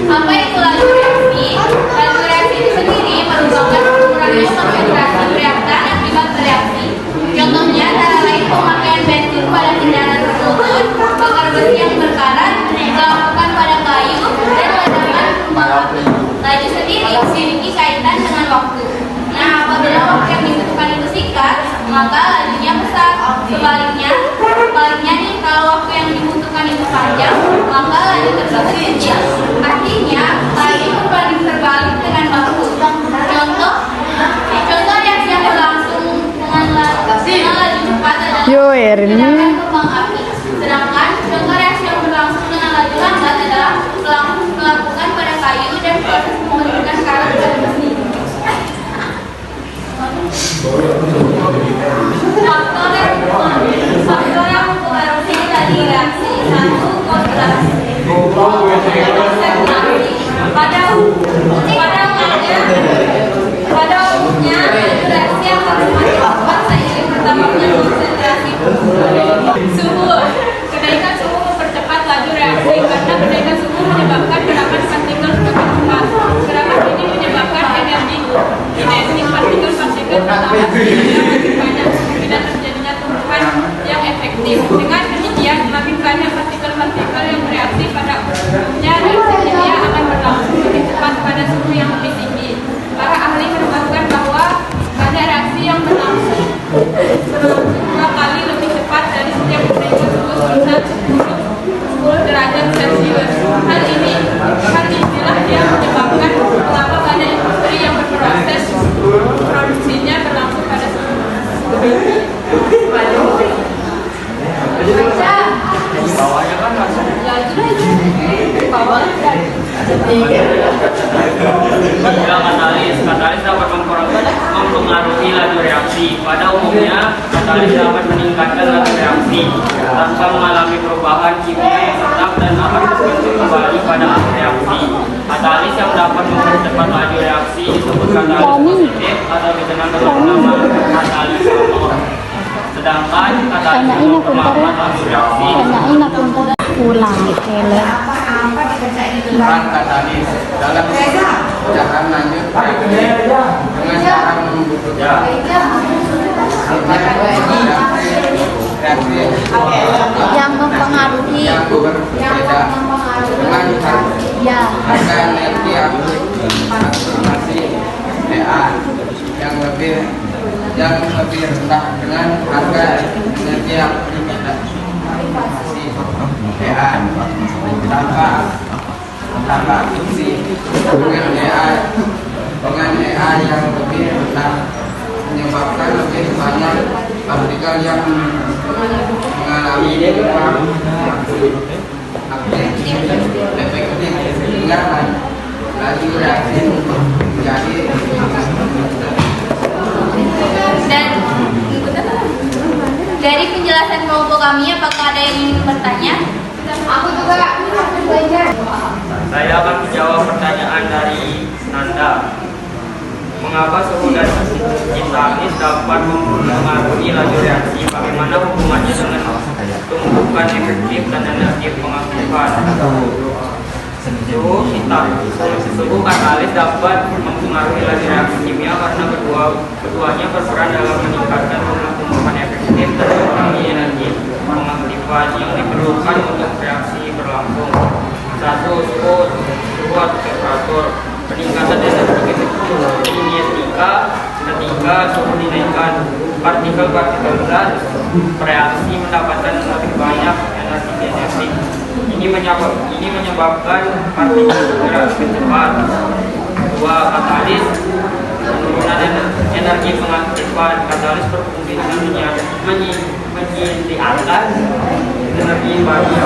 Apa itu lagu reaksi? Lagu reaksi itu sendiri merupakan pengurangan konsentrasi reaktan akibat bereaksi. Contohnya antara lain pemakaian bensin pada kendaraan tertutup, bakar besi yang berkarat, pelampukan pada kayu, dan ledakan kembang api. Laju sendiri memiliki kaitan dengan waktu. Nah, apabila waktu yang dibutuhkan itu singkat, maka lajunya besar. Sebaliknya nih, kalau waktu yang dibutuhkan itu panjang, maka laju tersebut kecil. Artinya, laju berbanding terbalik dengan waktu. Contoh reaksi yang berlangsung dengan laju cepat adalah ledakan kembang api. Sedangkan contoh reaksi yang berlangsung dengan laju lambat adalah pelampukan pada kayu dan proses pembentukan karat pada besi. Faktor yang mempengaruhi tadi reaksi satu konsentrasi. Pada umumnya reaksi akan semakin seiring bertambahnya konsentrasi suhu. Kenaikan suhu mempercepat laju reaksi karena kenaikan suhu menyebabkan gerakan partikel semakin cepat. Gerakan ini menyebabkan energi kinetik partikel-partikel bertambah semakin banyak dan terjadinya tumbuhan yang efektif. Dengan demikian, semakin banyak partikel-partikel yang bereaksi pada umumnya reaksi kimia akan berlangsung lebih cepat pada suhu yang lebih tinggi. Para ahli menemukan bahwa pada reaksi yang berlangsung 2 kali lebih cepat dari setiap kenaikan suhu sebesar 10 derajat Celcius. Hal inilah yang menyebabkan betapa banyak industri yang berproses produksinya berlangsung pada suhu tinggi. Bawahnya kan langsung. Katalis dapat mempengaruhi laju reaksi. Pada umumnya, katalis dapat meningkatkan laju reaksi tanpa mengalami perubahan kimia yang tetap dan akan terbentuk kembali pada akhir reaksi. Katalis yang dapat mempercepat laju reaksi disebut katalis positif atau dikenal dengan nama katalis motor. Sedangkan katalis yang memperlambat laju reaksi pulang peran katalis dalam cara lanjut dengan cara membutuhkan reaksi yang mempengaruhi yang berbeda dengan harga energi transformasi PA yang lebih rendah dengan harga energi yang berbeda PA tanpa fungsi dengan EA yang lebih rendah menyebabkan lebih banyak partikel yang mengalami perubahan aktif efektif sehingga laju reaksi menjadi Dan dari penjelasan kelompok kami, apakah ada yang ingin bertanya? Aku juga belajar. Saya akan menjawab pertanyaan dari Nanda. Mengapa suhu dan katalis dapat mempengaruhi laju reaksi? Bagaimana hubungannya dengan tumbuhan efektif dan energi pengaktifan? Suhu katalis dapat mempengaruhi laju reaksi kimia karena keduanya berperan dalam meningkatkan tumbuhan efektif dan mengurangi energi pengaktifan yang diperlukan untuk reaksi berlangsung. 1. Suhu atau temperatur. Peningkatan energi kinetika ketika suhu dinaikkan, partikel-partikel zat bereaksi mendapatkan lebih banyak energi kinetik. Ini menyebabkan partikel bergerak lebih cepat. 2. Katalis. Penurunan energi pengaktifan. Katalis berfungsi dengan menyediakan energi bagi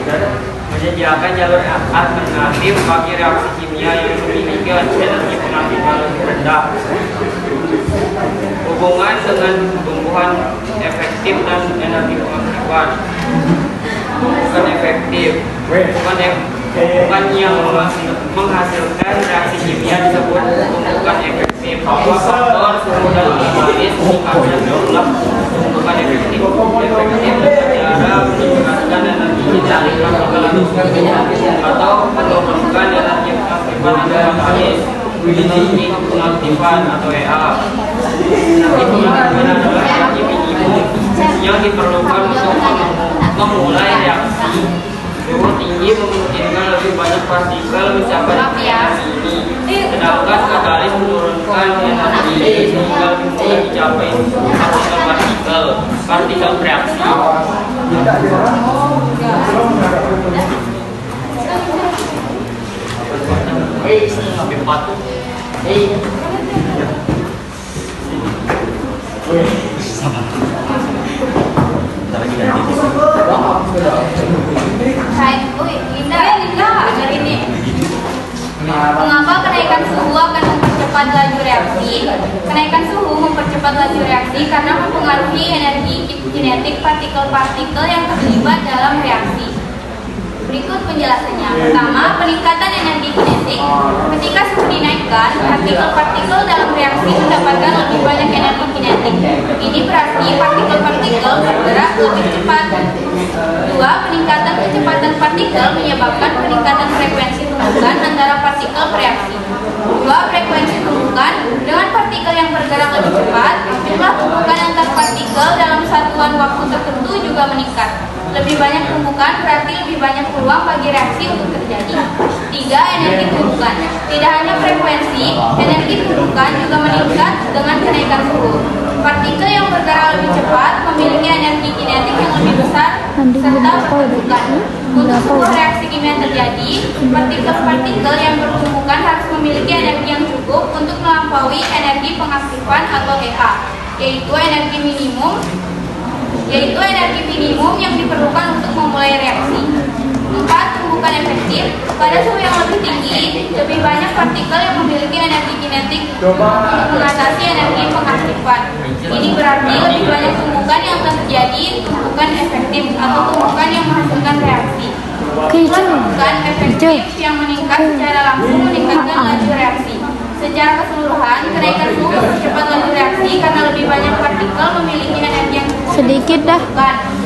dan menyediakan jalur alternatif bagi reaksi kimia yang memiliki energi pengaktifan lebih rendah. Hubungan dengan tumbuhan efektif dan energi pengaktifan. Tumbuhan efektif, tumbuhan yang menghasilkan reaksi kimia disebut tumbuhan efektif. Faktor suhu dan menggaris meningkatkan jumlah pembentukan efektif cara meningkatkan energi dari partikel atau menurunkan energi pengaktifan dalam garis energi pengaktifan atau EA. Energi pengaktifan adalah energi minimum yang diperlukan untuk memulai reaksi. Suhu tinggi memungkinkan lebih banyak partikel mencapai energi ini, sedangkan katalis menurunkan energi sehingga lebih mudah dicapai partikel bereaksi. Linda, ini. Mengapa kenaikan suhu akan mempercepat laju reaksi? Kenaikan suhu mempercepat laju reaksi karena mempengaruhi energi kinetik partikel-partikel yang terlibat dalam reaksi. Berikut penjelasannya. Pertama, peningkatan energi kinetik. Ketika suhu dinaikkan, partikel-partikel dalam reaksi mendapatkan lebih banyak energi kinetik. Ini berarti partikel-partikel bergerak lebih cepat. Dua, peningkatan kecepatan partikel menyebabkan peningkatan frekuensi tumbukan antara partikel bereaksi. Dua, frekuensi tumbukan dengan partikel yang bergerak lebih cepat, jumlah tumbukan antar partikel dalam satuan waktu tertentu juga meningkat. Lebih banyak tumbukan berarti lebih banyak peluang bagi reaksi untuk terjadi. Tiga, energi tumbukan. Tidak hanya frekuensi, energi tumbukan juga meningkat dengan kenaikan suhu. Partikel yang bergerak lebih cepat memiliki energi kinetik yang lebih besar serta bertumbukan. Untuk sebuah reaksi kimia terjadi, partikel-partikel yang bertumbukan harus memiliki energi yang cukup untuk melampaui energi pengaktifan atau EA, yaitu energi minimum yang diperlukan untuk memulai reaksi. 4. Tumbukan efektif. Pada suhu yang lebih tinggi, lebih banyak partikel yang memiliki energi kinetik untuk mengatasi energi pengaktifan. Ini berarti lebih banyak tumbukan yang terjadi tumbukan efektif atau tumbukan yang menghasilkan reaksi. Tumbukan efektif yang meningkat secara langsung meningkatkan laju reaksi. Secara keseluruhan, kenaikan suhu mempercepat laju reaksi karena lebih banyak partikel memiliki energi yang cukup sedikit dah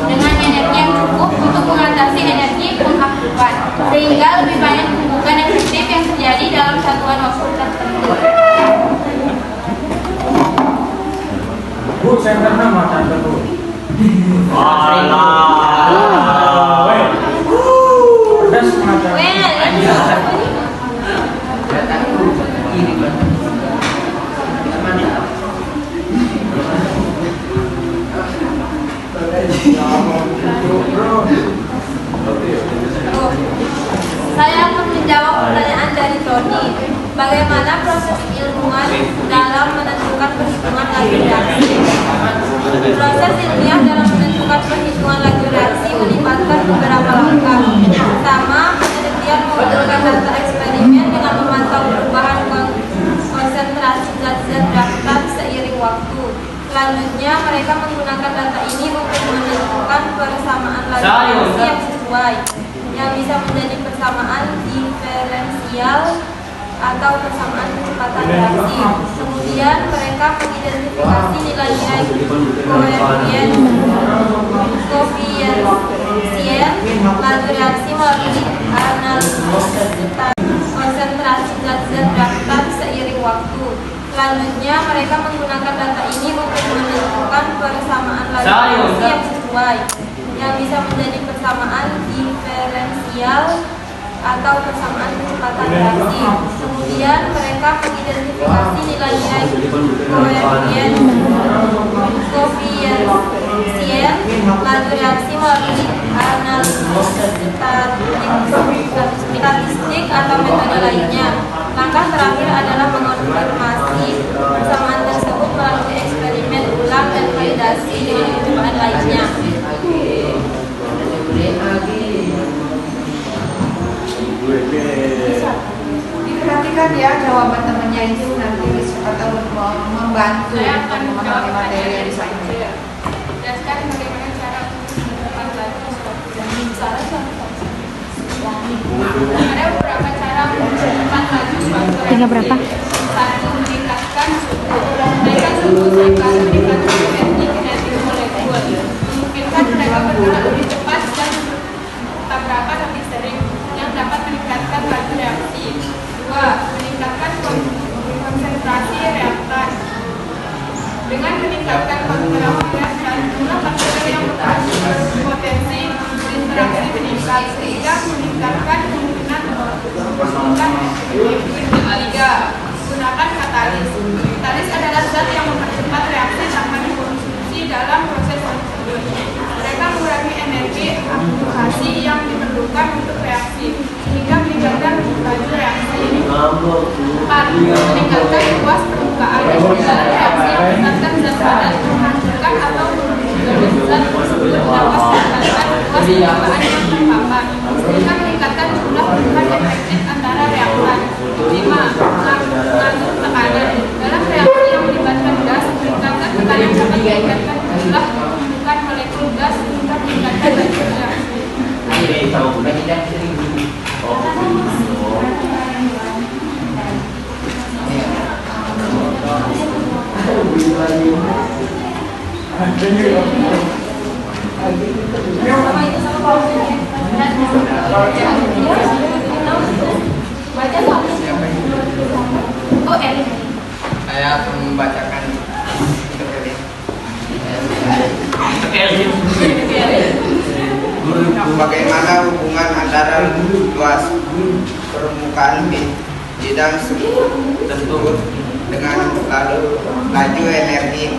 dengan energi yang cukup untuk mengatasi energi pengaktifan, sehingga lebih banyak tumbukan efektif yang terjadi dalam satuan waktu tertentu. Bu, saya pernah makan Bu. Pedas makan. Saya akan menjawab pertanyaan dari Tony. Bagaimana proses ilmuwan dalam menentukan perhitungan laju reaksi? Proses ilmiah dalam menentukan perhitungan laju reaksi melibatkan beberapa langkah. Pertama, penelitian mengumpulkan data eksperimen dengan memantau perubahan konsentrasi zat-zat daftar seiring waktu. Selanjutnya, mereka menggunakan data ini untuk menentukan persamaan laju reaksi yang sesuai, yang bisa menjadi persamaan diferensial atau persamaan kecepatan reaksi. Kemudian, mereka mengidentifikasi nilai-nilai koefisien laju reaksi melalui analisis konsentrasi zat-zat daftar seiring waktu. Selanjutnya, mereka menggunakan data ini untuk menentukan persamaan laju reaksi yang sesuai, yang bisa menjadi persamaan diferensial atau persamaan kecepatan reaksi. Kemudian, mereka mengidentifikasi nilai-nilai koefisien laju reaksi melalui analisis statistik atau metode lainnya. Langkah terakhir adalah mengonfirmasi persamaan tersebut melalui eksperimen ulang dan validasi dengan percobaan lainnya. Diperhatikan ya jawaban temannya itu nanti siapa tahu membantu Saya akan memahami materi yang disampaikan. jelaskan bagaimana cara menentukan laju suatu. Ada beberapa cara menentukan laju suatu. tinggal berapa? Satu, meningkatkan suhu. Meningkatkan suhu sehingga meningkatkan energi kinetik molekul, memungkinkan mereka bergerak lebih cepat dan tabrakan lebih sering, yang dapat meningkatkan laju reaksi. 2. Meningkatkan konsentrasi reaktan. Dengan meningkatkan konsentrasi reaktan, jumlah bakteri yang berpotensi berinteraksi meningkat, sehingga meningkatkan kemungkinan menghasilkan efektif. 3. Gunakan katalis. Katalis adalah zat yang mempercepat reaksi tanpa dikonsumsi dalam proses tersebut. Mereka mengurangi energi aktivasi yang diperlukan untuk reaksi, sehingga meningkatkan laju reaksi. 4. Meningkatkan luas permukaan. Dalam reaksi yang melibatkan zat padat menghancurkan atau menjadi zat tersebut dapat meningkatkan luas permukaan yang terpapar, sehingga meningkatkan jumlah perubahan efektif antara reaktan. 5. Mengatur tekanan. Dalam reaksi yang melibatkan gas, meningkatkan tekanan dapat meningkatkan jumlah pembentukan molekul gas hingga meningkatkan laju reaksi. Saya akan membacakan bagaimana hubungan antara luas permukaan bidang tersebut dengan laju energi,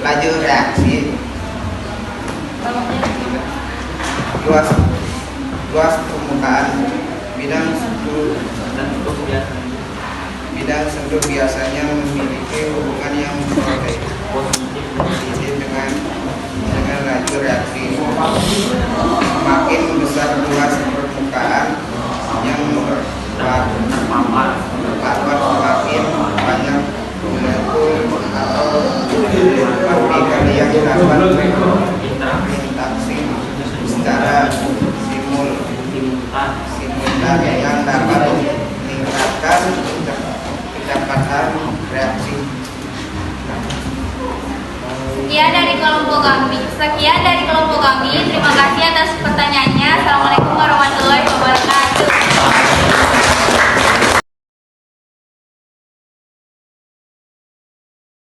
laju reaksi. Luas permukaan bidang sentuh biasanya memiliki hubungan yang positif dengan laju reaksi. Semakin besar luas permukaan yang terpapar, semakin banyak molekul atau partikel yang dapat berinteraksi secara simultan yang dapat meningkatkan kecepatan reaksi. Sekian dari kelompok kami. Terima kasih atas pertanyaannya. Assalamualaikum warahmatullahi wabarakatuh.